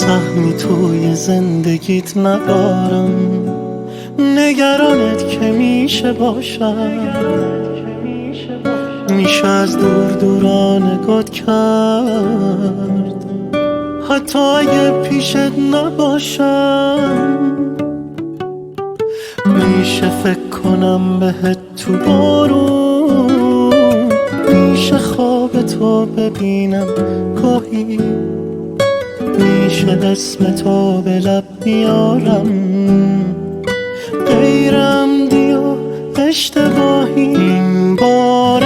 سهمی توی زندگیت ندارم، نگرانت که میشه باشم، میشه از دور دورانگات کرد حتی اگه پیشت نباشم. میشه فکر کنم بهت تو بارون، میشه خواب تو ببینم گاهی، میشه اسم تو به لب بیارم غیرم دیو اشتباهی. این بار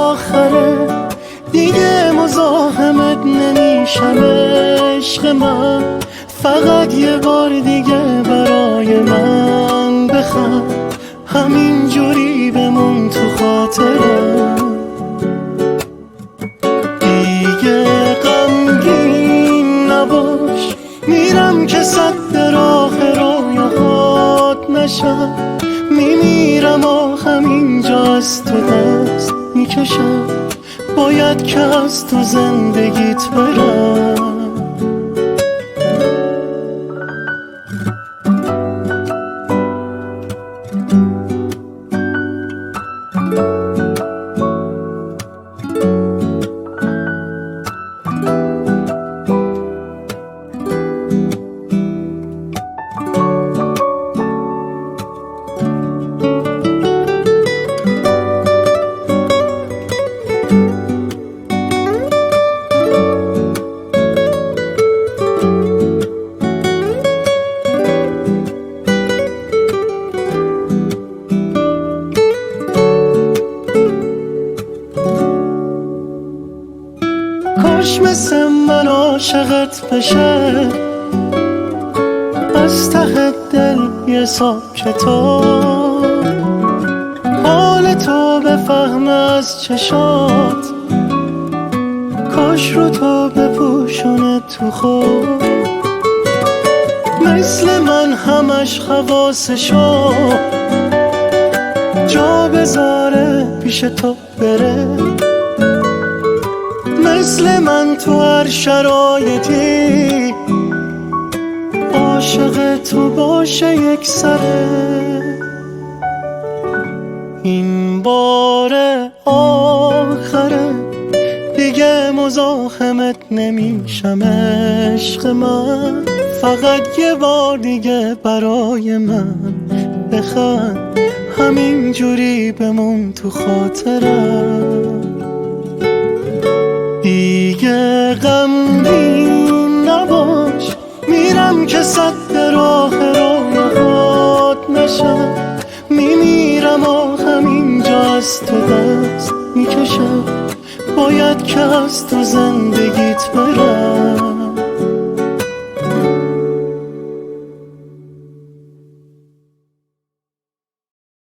آخره دیگه مزاحمت نمیشم عشق من، فقط یه بار دیگه برای من بخند، همین جوری بمون تو خاطرم. دیگه غمگین نباش، میرم که صد راه رویاهات نشم، میمیرم آخم اینجا از تو دست میکشم، باید که از تو زندگیت برم. کاش مثل من عاشقت بشه، از ته دل یه حساب کتاب، حال تو بفهم از چشات، کاش رو تو بپوشونه تو خود، مثل من همش حواسشو جا بذاره پیش تو بره، مثل من تو هر شرایطی عاشق تو باشه یک سره. این بار آخره دیگه مزاحمت نمیشم عشق من، فقط یه بار دیگه برای من بخند، همین جوری بمون تو خاطرم. دیگه غمگین نباش، میرم که صد راه رویاهات نشم، میمیرم آخم اینجا از تو دست میکشم، باید که از تو زندگیت برم.